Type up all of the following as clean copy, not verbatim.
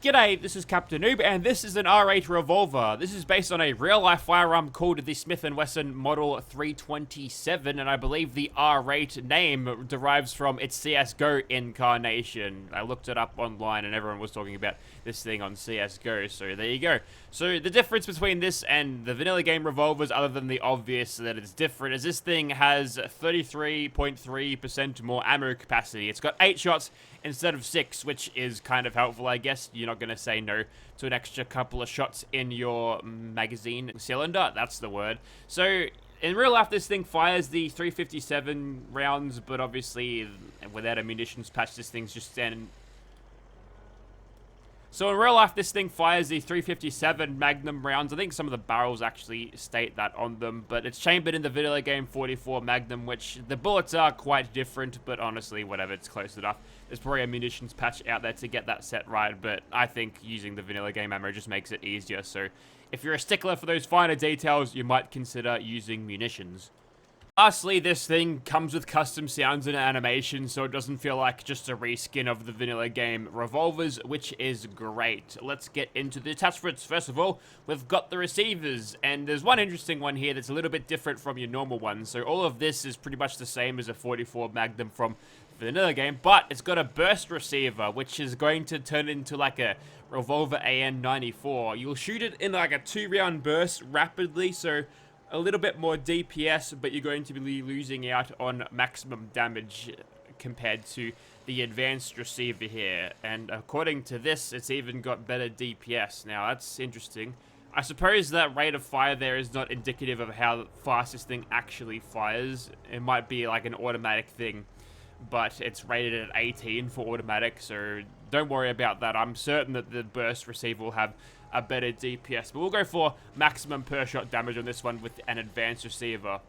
G'day, this is Captainoob, and this is an R8 revolver. This is based on a real-life firearm called the Smith & Wesson Model 327, and I believe the R8 name derives from its CSGO incarnation. I looked it up online, and everyone was talking about this thing on CSGO, so there you go. So the difference between this and the vanilla game revolvers, other than the obvious that it's different, is this thing has 33.3% more ammo capacity. It's got 8 shots instead of 6, which is kind of helpful, I guess. You're not going to say no to an extra couple of shots in your magazine cylinder. That's the word. So, in real life, this thing fires the 357 rounds, but obviously, without a munitions patch, this thing's just standing... So in real life, this thing fires the 357 Magnum rounds. I think some of the barrels actually state that on them, but it's chambered in the vanilla game 44 Magnum, which the bullets are quite different, but honestly, whatever, it's close enough. There's probably a munitions patch out there to get that set right, but I think using the vanilla game ammo just makes it easier, so if you're a stickler for those finer details, you might consider using munitions. Lastly, this thing comes with custom sounds and animations, so it doesn't feel like just a reskin of the vanilla game revolvers, which is great. Let's get into the attachments. First of all, we've got the receivers, and there's one interesting one here that's a little bit different from your normal ones. So all of this is pretty much the same as a 44 Magnum from vanilla game, but it's got a burst receiver, which is going to turn into like a Revolver AN-94. You'll shoot it in like a 2-round burst rapidly, so a little bit more DPS, but you're going to be losing out on maximum damage compared to the advanced receiver here. And according to this, it's even got better DPS. Now, that's interesting. I suppose that rate of fire there is not indicative of how fast this thing actually fires. It might be like an automatic thing, but it's rated at 18 for automatic, so don't worry about that. I'm certain that the burst receiver will have a better DPS, but we'll go for maximum per shot damage on this one with an advanced receiver.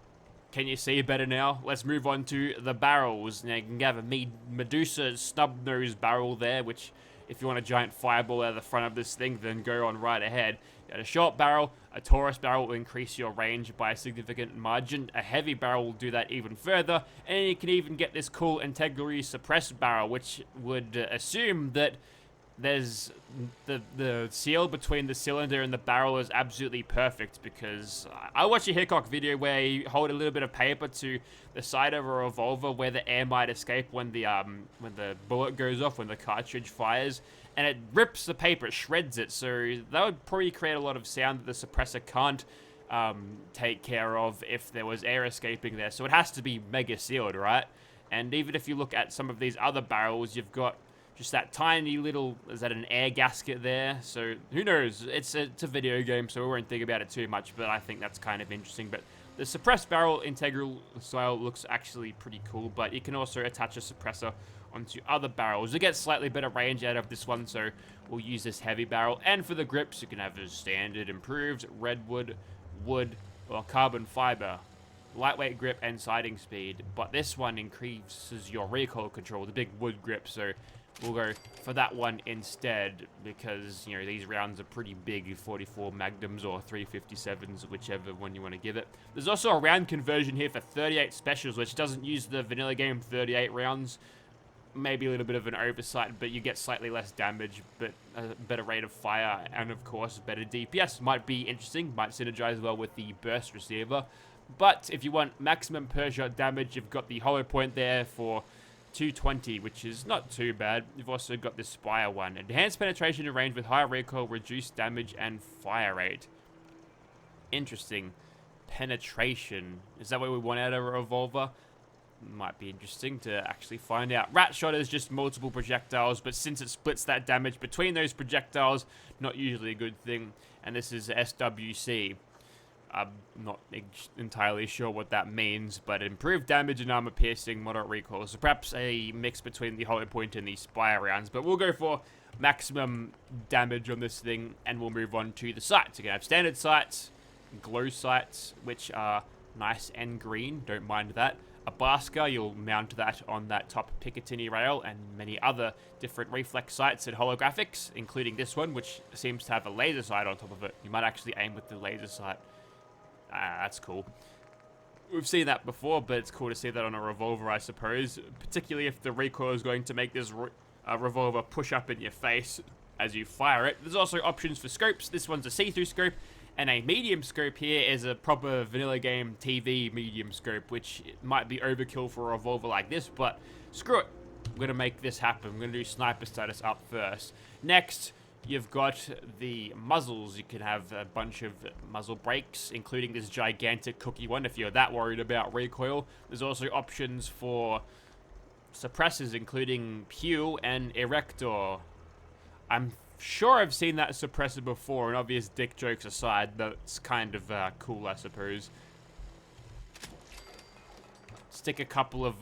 Can you see better now? Let's move on to the barrels. Now you can have a Medusa snub-nosed barrel there, which if you want a giant fireball out of the front of this thing, then go on right ahead. You got a short barrel, a Taurus barrel will increase your range by a significant margin. A heavy barrel will do that even further, and you can even get this cool integrally suppressed barrel, which would assume that there's the seal between the cylinder and the barrel is absolutely perfect, because I watched a Hickok video where you hold a little bit of paper to the side of a revolver where the air might escape when the bullet goes off, when the cartridge fires, and it rips the paper, it shreds it. So that would probably create a lot of sound that the suppressor can't take care of if there was air escaping there. So it has to be mega sealed, right? And even if you look at some of these other barrels, you've got just that tiny little, is that an air gasket there? So who knows? It's a video game, so we won't think about it too much, but I think that's kind of interesting. But the suppressed barrel integral style looks actually pretty cool, but you can also attach a suppressor onto other barrels. You get slightly better range out of this one, so we'll use this heavy barrel. And for the grips, you can have a standard, improved, redwood, wood, or carbon fiber, lightweight grip and sighting speed. But this one increases your recoil control, the big wood grip, so we'll go for that one instead, because, you know, these rounds are pretty big, 44 Magnums or 357s, whichever one you want to give it. There's also a round conversion here for 38 specials, which doesn't use the vanilla game 38 rounds. Maybe a little bit of an oversight, but you get slightly less damage, but a better rate of fire, and of course, better DPS. Might be interesting, might synergize well with the burst receiver. But if you want maximum per shot damage, you've got the hollow point there for 220, which is not too bad. You've also got the Spire one. Enhanced penetration and range with higher recoil, reduced damage, and fire rate. Interesting. Penetration. Is that what we want out of a revolver? Might be interesting to actually find out. Rat shot is just multiple projectiles, but since it splits that damage between those projectiles, not usually a good thing. And this is SWC. I'm not entirely sure what that means, but improved damage and armor piercing, moderate recoil. So perhaps a mix between the hollow point and the Spire rounds, but we'll go for maximum damage on this thing, and we'll move on to the sights. You can have standard sights, glow sights, which are nice and green, don't mind that. A Basker, you'll mount that on that top Picatinny rail, and many other different reflex sights and holographics, including this one, which seems to have a laser sight on top of it. You might actually aim with the laser sight. That's cool. We've seen that before, but it's cool to see that on a revolver, I suppose. Particularly if the recoil is going to make this revolver push up in your face. as you fire it. There's also options for scopes. This one's a see-through scope, and a medium scope here is a proper vanilla game TV medium scope, which might be overkill for a revolver like this, but screw it. I'm going to make this happen. I'm going to do sniper status up first. Next, you've got the muzzles. You can have a bunch of muzzle brakes, including this gigantic cookie one if you're that worried about recoil. There's also options for suppressors, including Pew and Erector. I'm sure I've seen that suppressor before, and obvious dick jokes aside, that's kind of cool, I suppose. Stick a couple of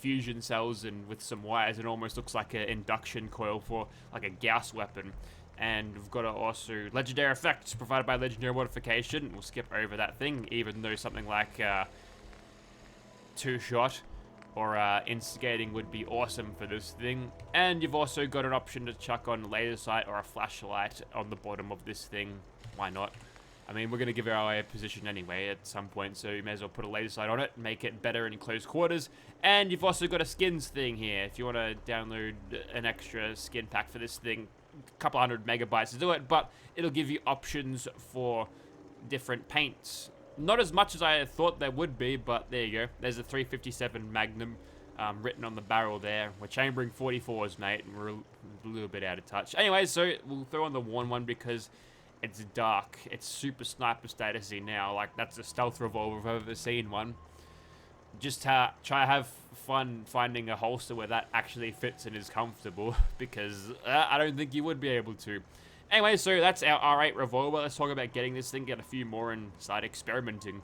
fusion cells in with some wires. It almost looks like an induction coil for like a Gauss weapon. And we've got also legendary effects provided by legendary modification. We'll skip over that thing, even though something like two-shot or instigating would be awesome for this thing. And you've also got an option to chuck on laser sight or a flashlight on the bottom of this thing. Why not? I mean, we're going to give our a position anyway at some point, so you may as well put a laser sight on it, make it better in close quarters. And you've also got a skins thing here. If you want to download an extra skin pack for this thing, a couple 100 megabytes to do it, but it'll give you options for different paints. Not as much as I thought there would be, but there you go. There's a 357 Magnum written on the barrel there. We're chambering 44s, mate, and we're a little bit out of touch. Anyway, so we'll throw on the worn one because it's dark. It's super sniper statusy now. Like, that's a stealth revolver if I've ever seen one. Just try to have fun finding a holster where that actually fits and is comfortable, because I don't think you would be able to. Anyway, so that's our R8 revolver. Let's talk about getting this thing, get a few more, and start experimenting.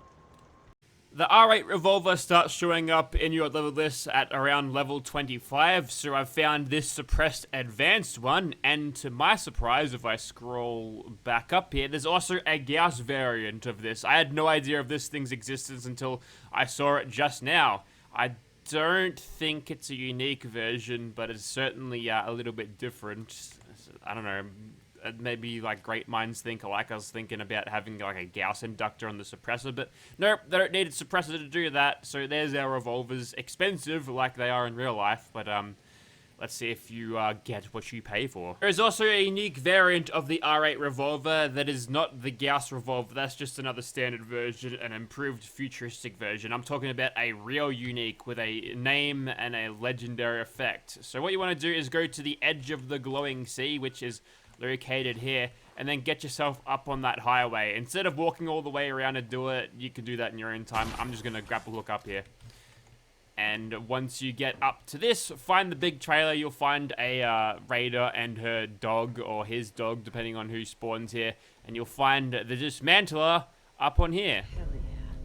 The R8 revolver starts showing up in your level list at around level 25, so I've found this suppressed advanced one, and to my surprise, if I scroll back up here, there's also a Gauss variant of this. I had no idea of this thing's existence until I saw it just now. I don't think it's a unique version, but it's certainly a little bit different. I don't know. Maybe like great minds think alike. I was thinking about having like a Gauss inductor on the suppressor, but nope, they don't need a suppressor to do that. So there's our revolvers, expensive like they are in real life, but let's see if you get what you pay for. There is also a unique variant of the R8 revolver that is not the Gauss revolver. That's just another standard version, an improved futuristic version. I'm talking about a real unique with a name and a legendary effect. So what you want to do is go to the edge of the glowing sea, which is located here, and then get yourself up on that highway. Instead of walking all the way around to do it, you can do that in your own time. I'm just gonna grapple hook up here. And once you get up to this, find the big trailer. You'll find a raider and her dog, or his dog, depending on who spawns here. And you'll find the dismantler up on here. Hell yeah.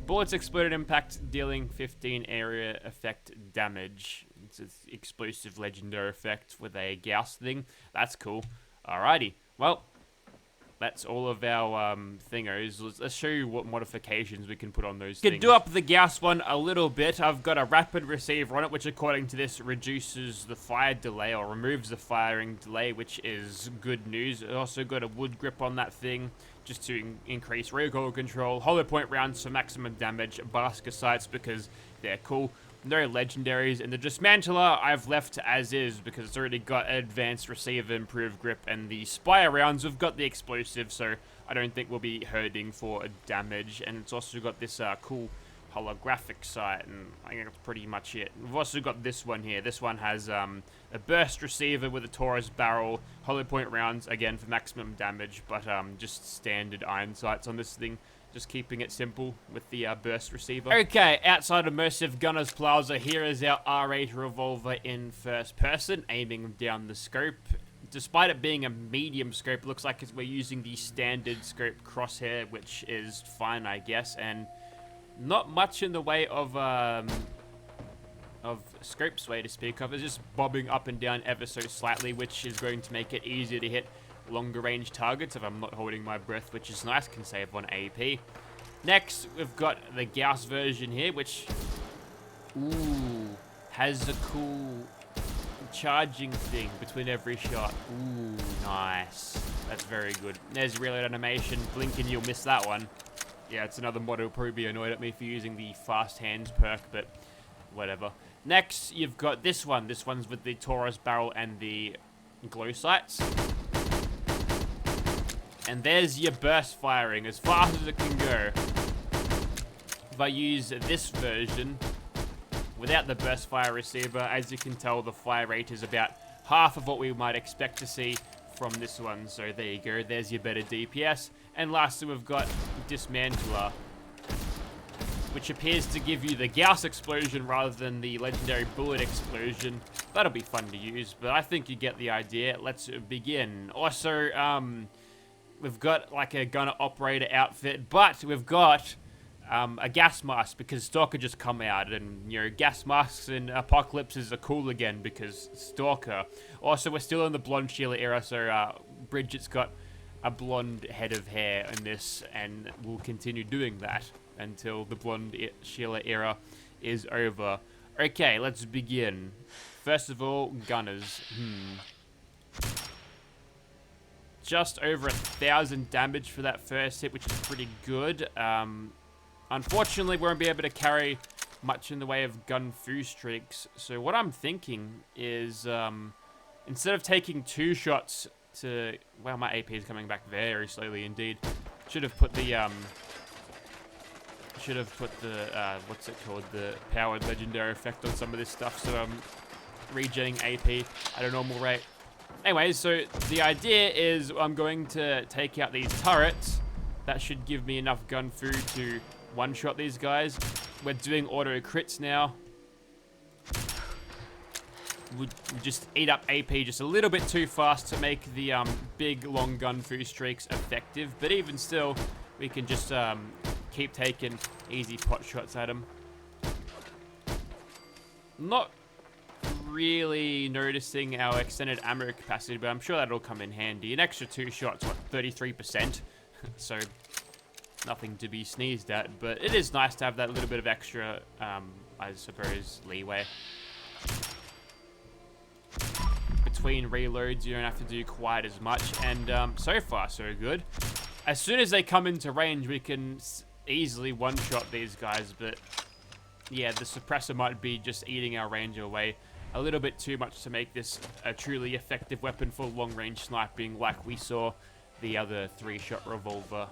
Bullets exploded impact, dealing 15 area effect damage. It's an explosive legendary effect with a Gauss thing. That's cool. Alrighty, well, that's all of our thingos. Let's show you what modifications we can put on those things. You can do up the Gauss one a little bit. I've got a rapid receiver on it, which according to this reduces the fire delay or removes the firing delay, which is good news. I also got a wood grip on that thing just to increase recoil control. Hollow point rounds for maximum damage. Basket sights because they're cool. No legendaries, and the dismantler I've left as is because it's already got advanced receiver, improved grip, and the spire rounds we've got the explosive, so I don't think we'll be hurting for damage. And it's also got this cool holographic sight, and I think that's pretty much it. We've also got this one here. This one has a burst receiver with a Taurus barrel, hollow point rounds again for maximum damage, but just standard iron sights on this thing. Just keeping it simple with the burst receiver. Okay, outside Immersive Gunner's Plaza, here is our R8 revolver in first person, aiming down the scope. Despite it being a medium scope, it looks like we're using the standard scope crosshair, which is fine, I guess, and not much in the way of scope sway to speak of. It's just bobbing up and down ever so slightly, which is going to make it easier to hit longer range targets if I'm not holding my breath, which is nice, can save on AP. Next, we've got the Gauss version here, which has a cool charging thing between every shot. Ooh, nice. That's very good. There's reload animation. Blink and you'll miss that one. Yeah, it's another mod who'll probably be annoyed at me for using the fast hands perk, but whatever. Next, you've got this one. This one's with the Taurus barrel and the glow sights. And there's your burst firing, as fast as it can go. If I use this version, without the burst fire receiver, as you can tell, the fire rate is about half of what we might expect to see from this one. So there you go, there's your better DPS. And lastly, we've got Dismantler, which appears to give you the Gauss explosion rather than the legendary bullet explosion. That'll be fun to use, but I think you get the idea. Let's begin. Also, we've got like a gunner operator outfit, but we've got a gas mask because Stalker just come out, and you know, gas masks in apocalypses are cool again because Stalker. Also, we're still in the blonde Sheila era, so Bridget's got a blonde head of hair in this, and we'll continue doing that until the blonde Sheila era is over. Okay, let's begin. First of all, gunners. Just over 1,000 damage for that first hit, which is pretty good. Unfortunately, we won't be able to carry much in the way of gun fu streaks. So what I'm thinking is, instead of taking 2 shots to... Well, my AP is coming back very slowly indeed. Should have put the, what's it called? The powered legendary effect on some of this stuff. So I'm regenning AP at a normal rate. Anyways, so the idea is I'm going to take out these turrets. That should give me enough gun fu to one-shot these guys. We're doing auto crits now. We just eat up AP just a little bit too fast to make the big long gun fu streaks effective. But even still, we can just keep taking easy pot shots at them. Not really noticing our extended ammo capacity, but I'm sure that'll come in handy. An extra 2 shots, what, 33%? So nothing to be sneezed at, but it is nice to have that little bit of extra, I suppose, leeway. Between reloads, you don't have to do quite as much, and so far, so good. As soon as they come into range, we can easily one-shot these guys, but yeah, the suppressor might be just eating our range away a little bit too much to make this a truly effective weapon for long-range sniping, like we saw the other 3-shot revolver.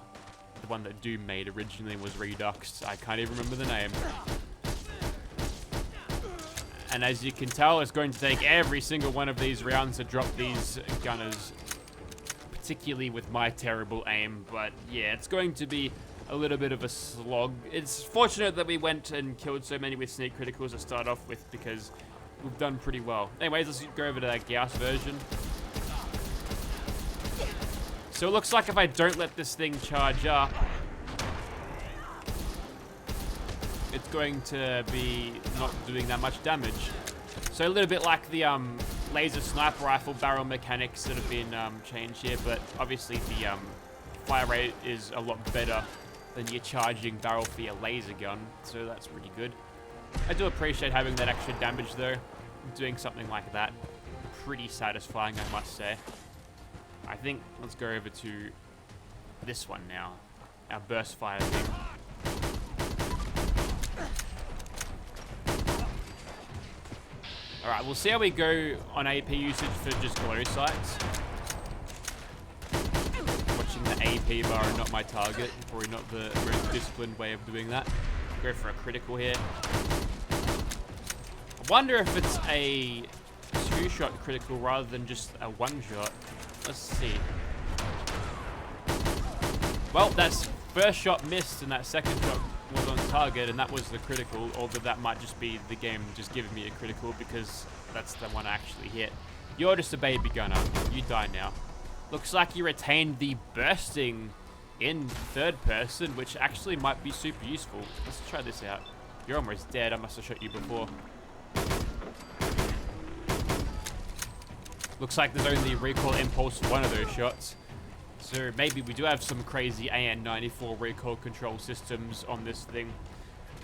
The one that Doom made originally was Redux. I can't even remember the name. And as you can tell, it's going to take every single one of these rounds to drop these gunners, particularly with my terrible aim. But yeah, it's going to be a little bit of a slog. It's fortunate that we went and killed so many with sneak criticals to start off with, because we've done pretty well. Anyways, let's go over to that Gauss version. So it looks like if I don't let this thing charge up, it's going to be not doing that much damage. So a little bit like the laser sniper rifle barrel mechanics that have been changed here, but obviously the fire rate is a lot better than your charging barrel for your laser gun, so that's pretty good. I do appreciate having that extra damage though. Doing something like that, pretty satisfying, I must say. I think let's go over to this one now, our burst fire thing. Alright, we'll see how we go on AP usage for just glow sights. Watching the AP bar and not my target, probably not the most disciplined way of doing that. Go for a critical here. I wonder if it's a 2-shot critical rather than just a 1-shot. Let's see. Well, that's first shot missed and that second shot was on target, and that was the critical, although that might just be the game just giving me a critical because that's the one I actually hit. You're just a baby gunner. You die now. Looks like you retained the bursting in third person, which actually might be super useful. Let's try this out. You're almost dead. I must have shot you before. Looks like there's only recoil impulse for one of those shots. So maybe we do have some crazy AN94 recoil control systems on this thing.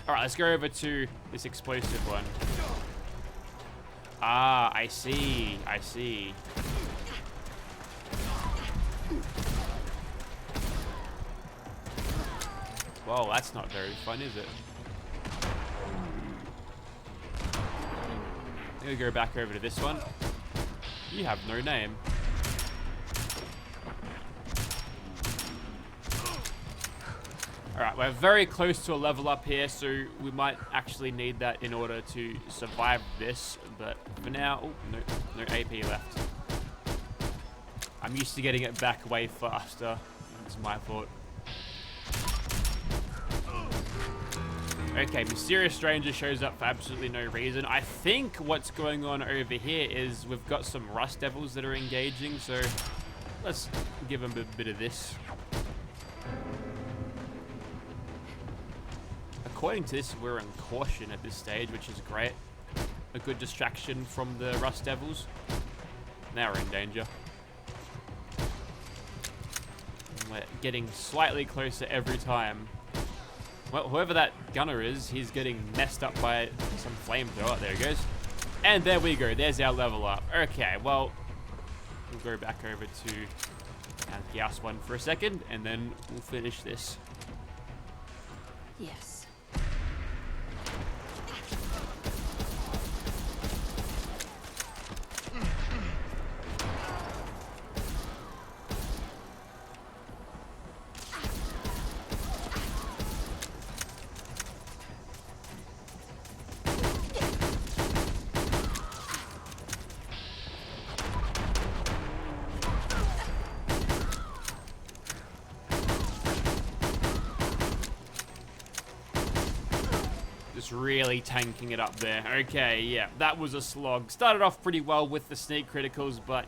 Alright, let's go over to this explosive one. Ah, I see. I see. Whoa, that's not very fun, is it? I'm gonna go back over to this one. You have no name. Alright, we're very close to a level up here, so we might actually need that in order to survive this. But for now, oh, no AP left. I'm used to getting it back way faster. It's my fault. Okay, Mysterious Stranger shows up for absolutely no reason. I think what's going on over here is we've got some Rust Devils that are engaging, so let's give them a bit of this. According to this, we're in caution at this stage, which is great. A good distraction from the Rust Devils. Now we're in danger. We're getting slightly closer every time. Well, whoever that gunner is, he's getting messed up by some flamethrower. There he goes. And there we go. There's our level up. Okay, well, we'll go back over to Gauss 1 for a second, and then we'll finish this. Yes. Just really tanking it up there. Okay, yeah, that was a slog. Started off pretty well with the sneak criticals, but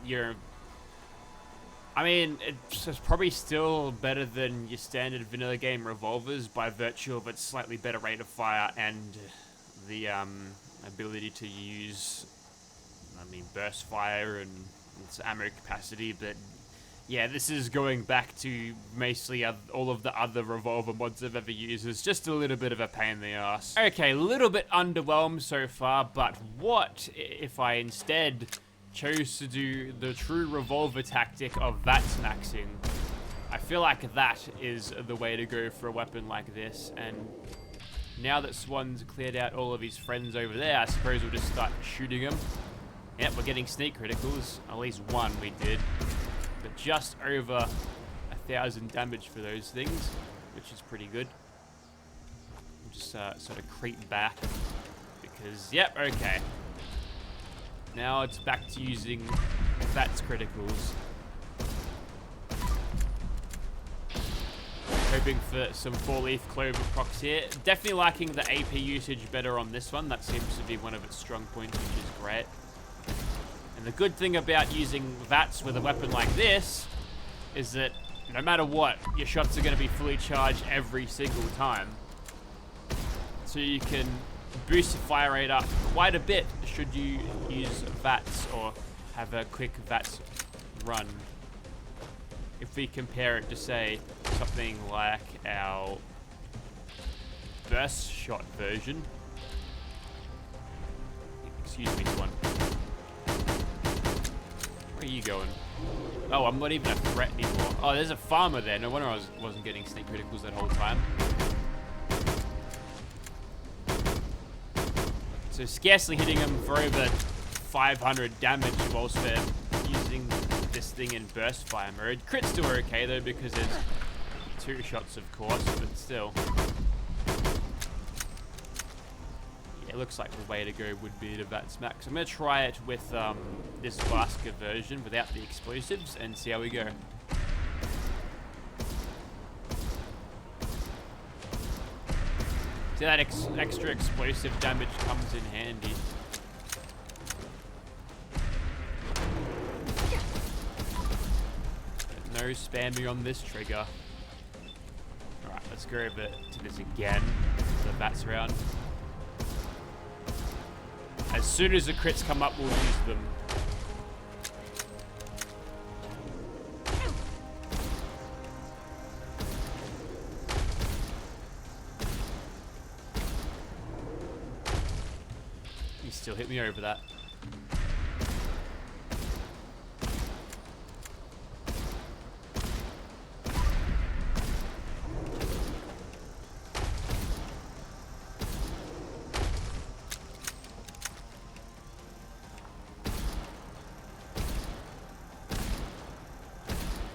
I mean, it's probably still better than your standard vanilla game revolvers by virtue of its slightly better rate of fire and the ability to use, I mean, burst fire and its ammo capacity, but yeah, this is going back to basically all of the other revolver mods I've ever used. It's just a little bit of a pain in the ass. Okay, a little bit underwhelmed so far, but what if I instead chose to do the true revolver tactic of VATS maxing? I feel like that is the way to go for a weapon like this, and now that Swan's cleared out all of his friends over there, I suppose we'll just start shooting them. Yep, we're getting sneak criticals. At least one we did. But just over 1,000 damage for those things, which is pretty good. We'll just sort of creep back because, yep, okay. Now it's back to using VATS criticals. Hoping for some 4-leaf clover procs here. Definitely liking the AP usage better on this one. That seems to be one of its strong points, which is great. And the good thing about using VATS with a weapon like this is that no matter what, your shots are going to be fully charged every single time. So you can boost the fire rate up quite a bit should you use VATS or have a quick VATS run. If we compare it to, say, something like our burst shot version. Excuse me, one. Where are you going? Oh, I'm not even a threat anymore. Oh, there's a farmer there. No wonder I wasn't getting sneak criticals that whole time. So scarcely hitting him for over 500 damage whilst we're using this thing in burst fire mode. Crits still are okay though because there's 2 shots of course, but still. It looks like the way to go would be to VATS max. I'm going to try it with this basket version without the explosives and see how we go. See, that extra explosive damage comes in handy. But no spamming on this trigger. Alright, let's go over to this again. The VATS round. As soon as the crits come up, we'll use them. You still hit me over that.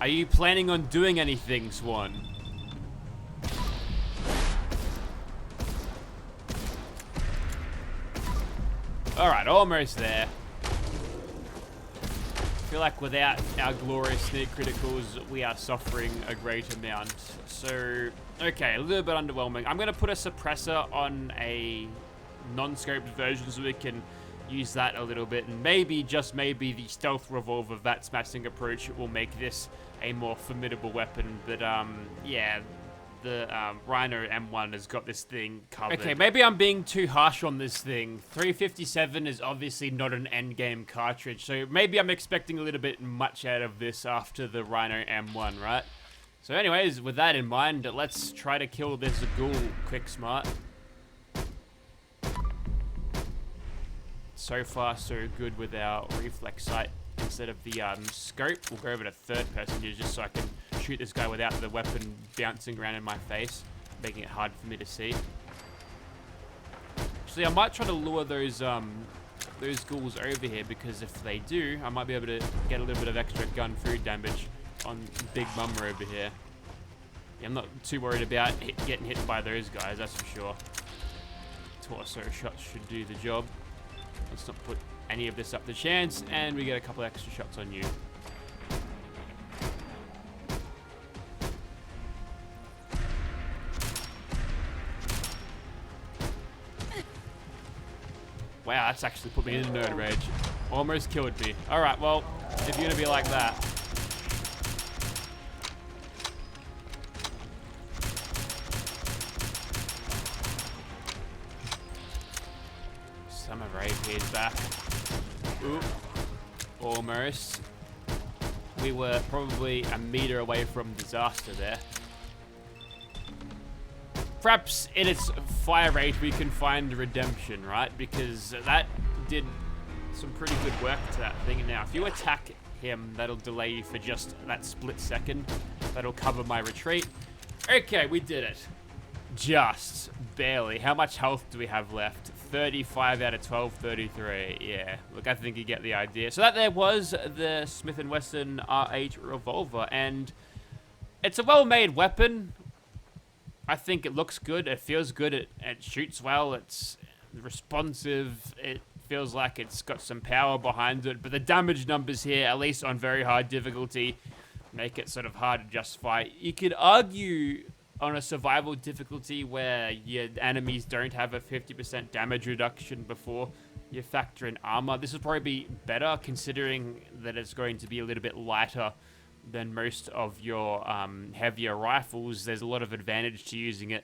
Are you planning on doing anything, Swan? Alright, almost there. I feel like without our glorious sneak criticals, we are suffering a great amount. So, okay, a little bit underwhelming. I'm going to put a suppressor on a non-scoped version so we can use that a little bit. And maybe, just maybe, the stealth revolver VAT smashing approach will make this a more formidable weapon. But, yeah, the Rhino M1 has got this thing covered. Okay, maybe I'm being too harsh on this thing. 357 is obviously not an endgame cartridge, so maybe I'm expecting a little bit much out of this after the Rhino M1, right? So anyways, with that in mind, let's try to kill this ghoul quick smart. So far, so good with our reflex sight. Instead of the scope, we'll go over to third person here just so I can shoot this guy without the weapon bouncing around in my face, making it hard for me to see. Actually, I might try to lure those ghouls over here, because if they do, I might be able to get a little bit of extra gun food damage on Big Mama over here. Yeah, I'm not too worried about getting hit by those guys, that's for sure. Torso shots should do the job. Let's not put any of this up to chance, and we get a couple extra shots on you. Wow, that's actually put me in a nerd rage. Almost killed me. Alright, well, if you're gonna be like that. Some of our AP is back. Ooh, almost. We were probably a meter away from disaster there. Perhaps in its fire rate we can find redemption, right? Because that did some pretty good work to that thing. Now, if you attack him, that'll delay you for just that split second. That'll cover my retreat. Okay, we did it. Just barely. How much health do we have left? 35 out of 12, 33. Yeah, look, I think you get the idea. So that there was the Smith & Wesson R8 revolver, and it's a well-made weapon. I think it looks good, it feels good, it shoots well, it's responsive, it feels like it's got some power behind it, but the damage numbers here, at least on very hard difficulty, make it sort of hard to justify. You could argue on a survival difficulty where your enemies don't have a 50% damage reduction before you factor in armor, this would probably be better, considering that it's going to be a little bit lighter than most of your heavier rifles. There's a lot of advantage to using it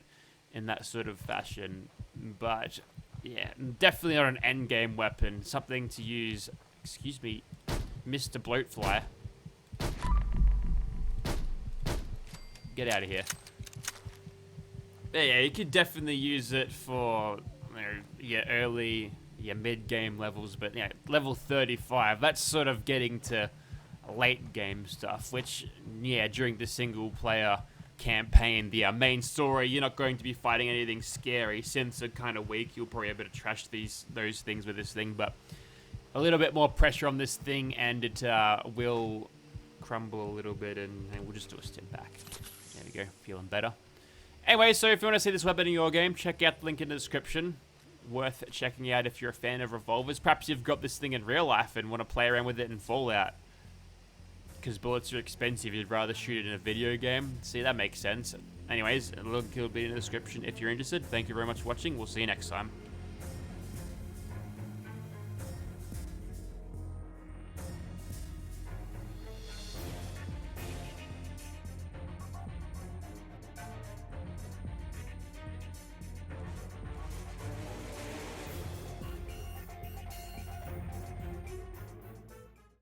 in that sort of fashion. But yeah, definitely not an endgame weapon. Something to use, excuse me, Mr. Bloatfly. Get out of here. Yeah, you could definitely use it for your early, your mid-game levels, but yeah, level 35, that's sort of getting to late game stuff, which, yeah, during the single player campaign, the main story, you're not going to be fighting anything scary. Synths are kind of weak, you'll probably be able to trash those things with this thing, but a little bit more pressure on this thing, and it will crumble a little bit, and we'll just do a step back. There we go, feeling better. Anyway, so if you want to see this weapon in your game, check out the link in the description. Worth checking out if you're a fan of revolvers. Perhaps you've got this thing in real life and want to play around with it in Fallout, because bullets are expensive, you'd rather shoot it in a video game. See, that makes sense. Anyways, a link will be in the description if you're interested. Thank you very much for watching. We'll see you next time.